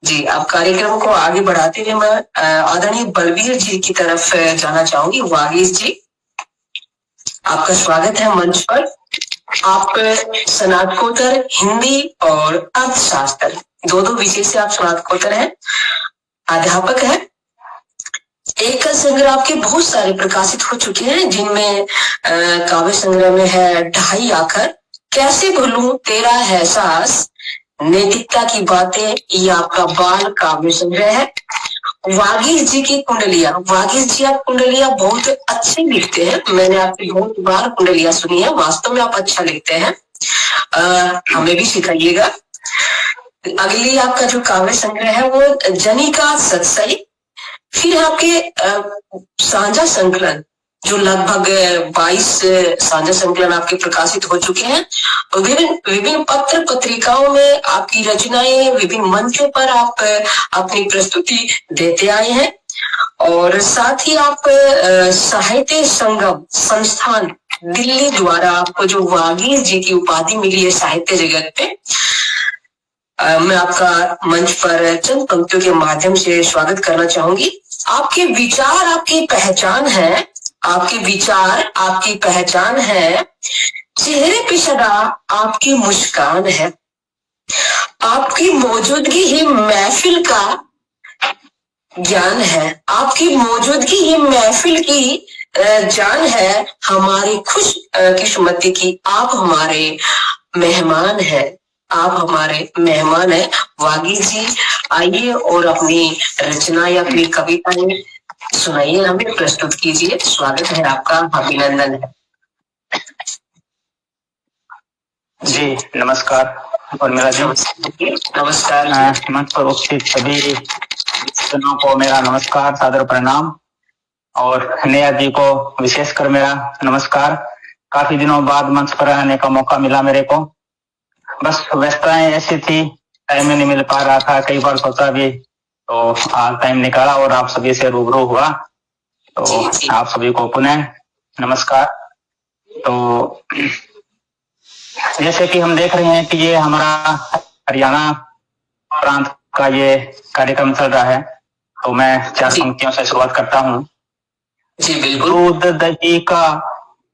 जी, अब कार्यक्रम को आगे बढ़ाते हुए मैं आदरणीय बलबीर जी की तरफ जाना चाहूंगी। वागीश जी, आपका स्वागत है मंच पर। आप स्नातकोत्तर हिंदी और अर्थशास्त्र दो विषय से आप स्नातकोत्तर हैं, अध्यापक है। एक संग्रह आपके बहुत सारे प्रकाशित हो चुके हैं, जिनमें काव्य संग्रह में है ढाई आखर, कैसे भूलूं तेरा है एहसास, नैतिकता की बातें, ये आपका बाल काव्य संग्रह है। वागीश जी की कुंडलियां, वागीश जी आप कुंडलियां बहुत अच्छी लिखते हैं, मैंने आपकी बहुत बार कुंडलियां सुनी है, वास्तव में आप अच्छा लिखते हैं। हमें भी सिखाइएगा। अगली आपका जो काव्य संग्रह है वो जनिका सत्सई, फिर आपके साझा संकलन जो लगभग 22 साझा संकलन आपके प्रकाशित हो चुके हैं। विभिन्न विभिन्न पत्र पत्रिकाओं में आपकी रचनाएं विभिन्न मंचों पर आप अपनी प्रस्तुति देते आए हैं, और साथ ही आप साहित्य संगम संस्थान दिल्ली द्वारा आपको जो वागीश जी की उपाधि मिली है साहित्य जगत पे, मैं आपका मंच पर चंद पंक्तियों के माध्यम से स्वागत करना चाहूंगी। आपके विचार आपकी पहचान है, आपके विचार आपकी पहचान है, चेहरे पे सदा आपकी मुस्कान है, आपकी मौजूदगी ही महफिल का ज्ञान है, आपकी मौजूदगी ही महफिल की जान है, हमारी खुश किस्मती की आप हमारे मेहमान है, आप हमारे मेहमान है। वागीश जी आइए और अपनी रचना या अपनी कविताएं सुनाइए, हमें प्रस्तुत कीजिए। स्वागत है आपका, अभिनंदन है। जी नमस्कार। और मेरा जी नमस्कार। मंच पर उपस्थित सभी जनों को मेरा नमस्कार, सादर प्रणाम, और नेहा जी को विशेषकर मेरा नमस्कार। काफी दिनों बाद मंच पर आने का मौका मिला मेरे को, बस व्यस्तताएं ऐसी थी, टाइम नहीं मिल पा रहा था, कई बार सोचा भी, तो आज टाइम निकाला और आप सभी से रूबरू हुआ। तो आप सभी को पुनः नमस्कार। तो जैसे कि हम देख रहे हैं कि ये हमारा हरियाणा प्रांत का ये कार्यक्रम चल रहा है, तो मैं 4 पंक्तियों से शुरुआत करता हूँ। दूध दही का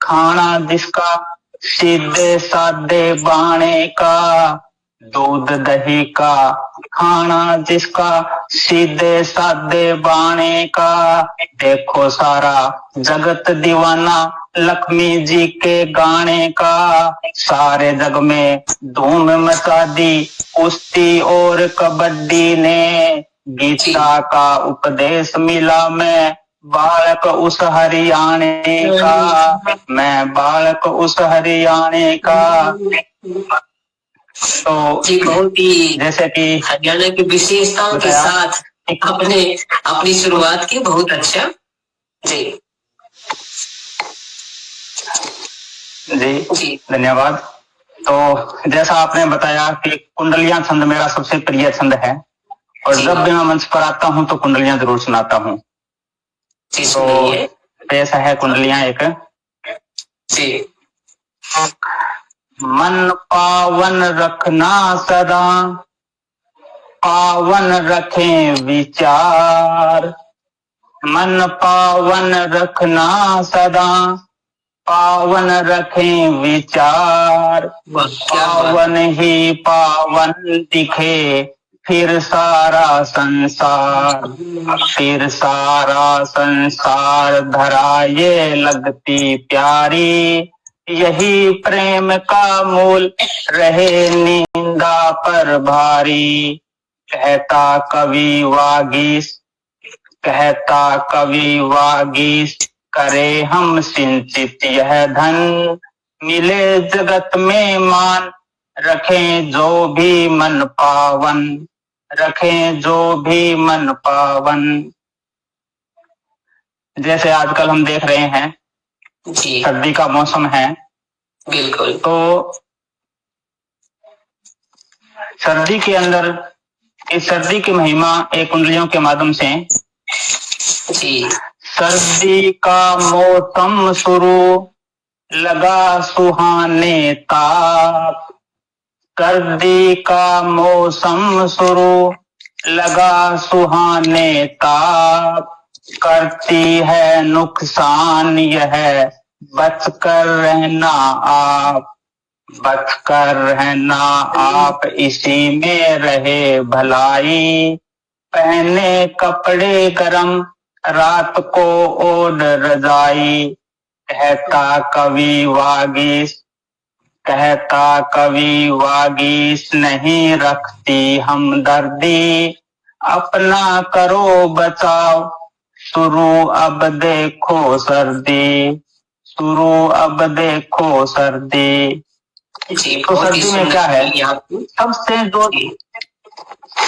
खाना जिसका, सीधे साधे बाणे का, दूध दही का खाना जिसका, सीधे साधे बाणे का, देखो सारा जगत दीवाना लक्ष्मी जी के गाने का, सारे जग में धूम मचा दी कुश्ती और कबड्डी ने, गीता का उपदेश मिला मैं बालक उस हरियाणे का, मैं बालक उस हरियाणे का। तो बहुत ही जैसे कि हरियाणा की विशेषताओं के साथ अपने अपनी शुरुआत की, बहुत अच्छा जी जी धन्यवाद। तो जैसा आपने बताया कि कुंडलियां छंद मेरा सबसे प्रिय छंद है, और जब भी मैं मंच पर आता हूं तो कुंडलियां जरूर सुनाता हूं। तो ऐसा है कुंडलियां एक। मन पावन रखना सदा, पावन रखें विचार, मन पावन रखना सदा, पावन रखें विचार, पावन ही पावन दिखे फिर सारा संसार, फिर सारा संसार धरा ये लगती प्यारी, यही प्रेम का मूल रहे निंदा पर भारी, कहता कवि वागीश, कहता कवि वागीश, करे हम सिंचित यह धन, मिले जगत में मान, रखें जो भी मन पावन, रखें जो भी मन पावन। जैसे आजकल हम देख रहे हैं सर्दी का मौसम है, बिल्कुल, तो सर्दी के अंदर इस सर्दी की महिमा एक कुंडलियों के माध्यम से, सर्दी का मौसम शुरू लगा सुहाने ताप, सर्दी का मौसम शुरू लगा सुहाने ताप, करती है नुकसान यह, बचकर रहना आप, बचकर रहना आप, इसी में रहे भलाई। पहने कपड़े गरम, रात को ओढ़ रजाई, कहता कवि वागीश, कहता कवि वागीश, नहीं रखती हमदर्दी, अपना करो बचाव, शुरू अब देखो सर्दी, शुरू अब देखो सर्दी। जी, तो बहुत ही सर्दी में सुंदर क्या है, लगी आपको।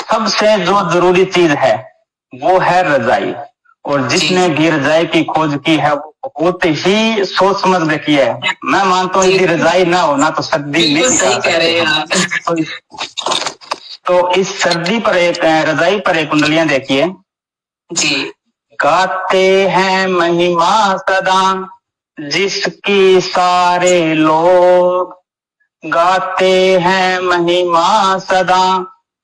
सबसे जो जरूरी चीज है वो है रजाई। और जिसने भी रजाई की खोज की है वो बहुत ही सोच समझ के की है। मैं मानता हूँ यदि रजाई ना हो ना तो सर्दी बिल्कुल नहीं सही बिता कह रहे हैं सकते आप। तो इस सर्दी पर एक रजाई पर एक कुंडलियां देखिए। जी, गाते हैं महिमा सदा जिसकी सारे लोग, गाते हैं महिमा सदा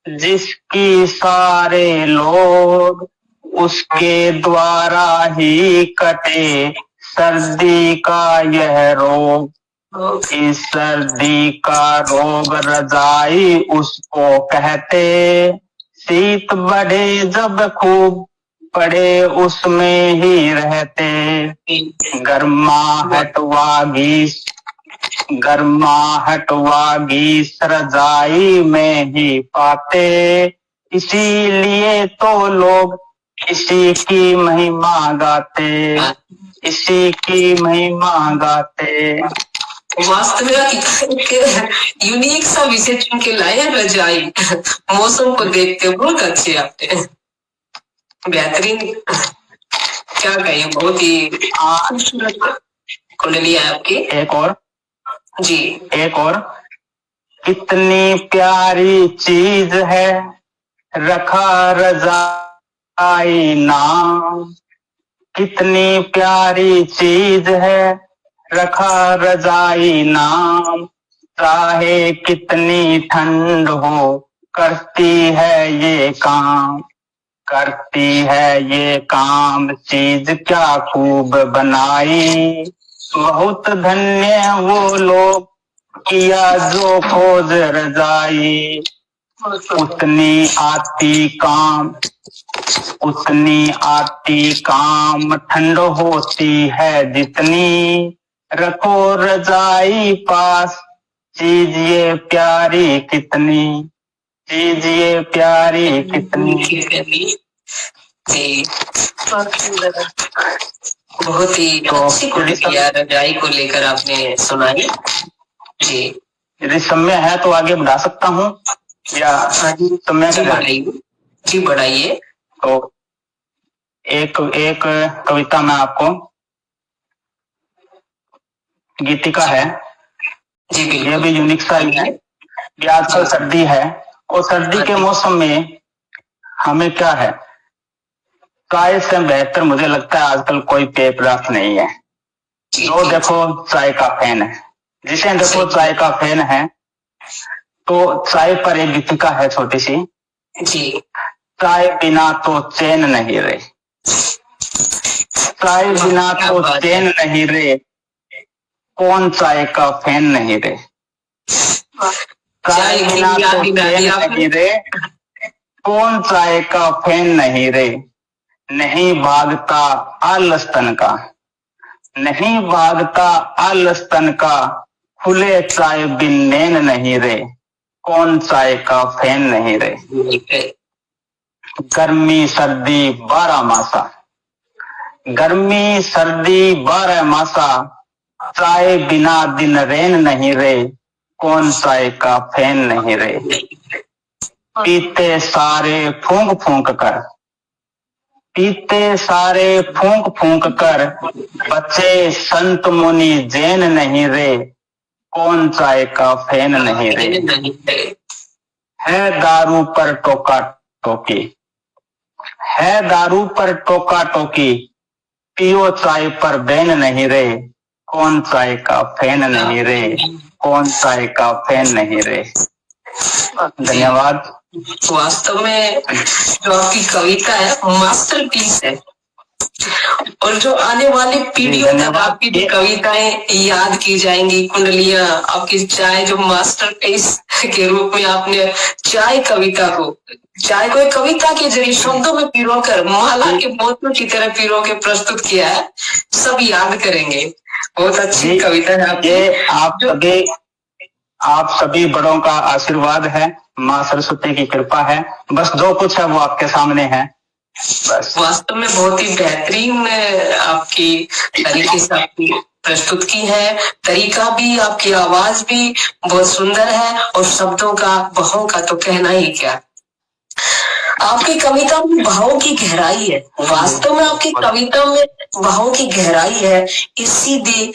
जिसकी सारे लोग, उसके द्वारा ही कटे सर्दी का यह रोग। इस सर्दी का रोग रजाई उसको कहते, शीत बढ़े जब खूब पड़े उसमें ही रहते। गर्माहट वागीश, गर्माहट वागीश रजाई में ही पाते, इसीलिए तो लोग इसी की महिमा गाते, इसी की महिमा गाते। वास्तव में यूनिक सा विषय चुन के लाए हैं रजाई। मौसम को देखते बहुत अच्छे आपने, बेहतरीन। क्या कहें, बहुत ही खूबसूरत कुंडली है आपकी। एक और जी, एक और, कितनी प्यारी चीज है रखा रजाई नाम, कितनी प्यारी चीज है रखा रजाई नाम, चाहे कितनी ठंड हो करती है ये काम, करती है ये काम, चीज क्या खूब बनाई। बहुत धन्य वो लोग किया जो खोज रजाई, उतनी आती काम, उतनी आती काम, ठंड होती है जितनी, रखो रजाई पास, चीज ये प्यारी कितनी, चीज ये प्यारी कितनी। जी, बहुत ही अच्छी कुंडली रजाई को लेकर आपने सुनाई। जी, यदि समय है तो आगे बढ़ा सकता हूँ या समय जी बढ़ाइए, जी बढ़ाइए। तो एक एक कविता में आपको गीतिका है जी, ये भी यूनिक सा ही है कि आजकल सर्दी है और सर्दी के मौसम में हमें क्या है, चाय से बेहतर मुझे लगता है आजकल कोई पेय पदार्थ नहीं है। जो देखो चाय का फैन है, जिसे देखो चाय का फैन है। तो चाय पर एक गीतिका है छोटी सी। जी, चाय बिना तो चैन नहीं रे, चाय बिना तो चैन नहीं रे, कौन चाय का फैन नहीं रे, चाय बिना तो चैन नहीं रे, कौन चाय का फैन नहीं रे, नहीं भागता आलस तन का, नहीं भागता आलस तन का, खुले चाय बिन नैन नहीं रे, कौन चाय का फैन नहीं रे। गर्मी सर्दी 12 मासा, गर्मी सर्दी 12 मासा, चाय बिना दिन रैन नहीं रे, कौन चाय का फैन नहीं रे। पीते सारे फूंक फूंक कर, पीते सारे फूंक फूंक कर, बच्चे संत मुनि जैन नहीं रे, कौन चाय का फैन नहीं रे। है दारू पर टोका टोकी, है दारू पर टोका टोकी, पियो चाय पर बैन नहीं रे, कौन चाय का फैन नहीं रे, कौन चाय का फैन नहीं रे। धन्यवाद। वास्तव में जो आपकी कविता है मास्टरपीस है, और जो आने वाली पीढ़ियों तक धन्यवाद। आपकी जो कविताएं याद की जाएंगी, कुंडलियां आपकी चाय जो मास्टरपीस के रूप में आपने चाय को एक कविता के जरिए शब्दों में पिरोकर माला के मोतियों की तरह पिरो के प्रस्तुत किया है, सब याद करेंगे। बहुत अच्छी कविता है आपकी। ये आप सभी बड़ों का आशीर्वाद है, माँ सरस्वती की कृपा है, बस जो कुछ है वो आपके सामने है बस। वास्तव में बहुत ही बेहतरीन आपकी तरीके से आपकी प्रस्तुत की है, तरीका भी, आपकी आवाज भी बहुत सुंदर है, और शब्दों का भावों का तो कहना ही क्या। आपकी कविता में भावों की गहराई है, वास्तव में आपकी कविता में भावों की गहराई है। इसीलिए